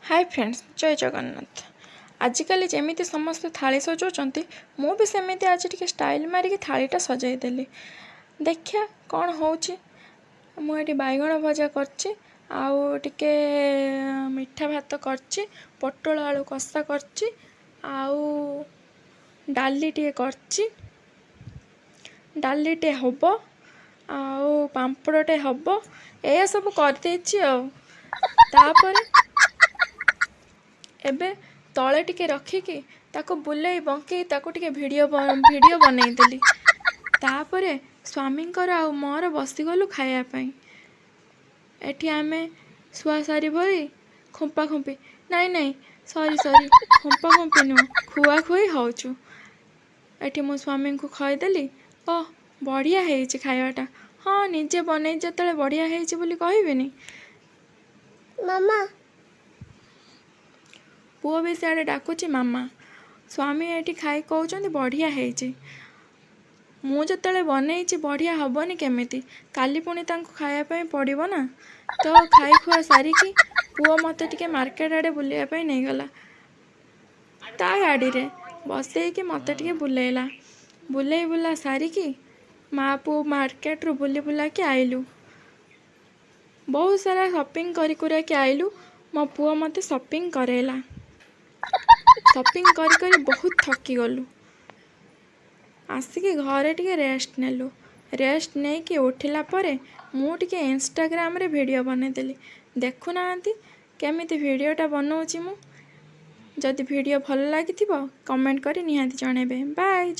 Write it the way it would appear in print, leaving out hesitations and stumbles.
Hi friends, जय जगन्नाथ। आजिकल जमीती समस्त थाली सजाऊँच मु भी सेमती आज टे स्टाइल मारिकी थालीटा सजाईदेली। देखिया कौन होची। मुझे बैगण भजा करची, आउ टिके मिठा भात करची, पटल आलू कषा करची, आउ डाली टे करची। डाली टे हबो, आउ पांपड़टे हबो। ए सब कर देची। तापर एबे तले टिके रखिकी ताको बुलेई बंकई ताको टिके वीडियो बनईदेली। तापरे स्वामींकर आउ मोर बसीगलु खाया पाई। एठी आमे शुआ सारी भरी खुंपा खुंपी नहीं सॉरी खुंपा खुंपी नुह खुआ खुई होचु। एठी मो स्वामी को खईदेली। ओह बढ़िया हेइछि खाइबाटा। हाँ निजे बनई जतले बढ़िया हेइछि बोली कहबिनी। मामा पुओ भी सियाड़े डाकुची मामा। स्वामी एठी खाई कहउचंती बढ़िया हेइछि। मु जतले बनईछि बढ़िया हबनी केमिति, काली पुणी तांको खाया पाई पड़िबो ना। तो खाई खुआ सारिकी पुओ मते टिके मार्केट आड़े बुलिया पाई नहीं गला। ता गाड़ी रे बसैकी मते टिके बुलेला। बुलेई बुला सारिकी माँ पुओ मार्केट रु बुली बुला के आइलु। बहुत सारा शॉपिंग करी कुरा के आइलु। मो पुओ मते शॉपिंग करेला। शॉपिंग करी करी बहुत थकी गलु। आसिकी घरे टिके रेस्ट नेलु। रेस्ट नहीं कि उठिला परे मु टिके इंस्टाग्राम रे वीडियो बनईदेली। देखु नांती केमिति वीडियोटा बनौची मु। जदि वीडियो भल लागिथिबो कमेंट करी निहाती जणेबे। बाय।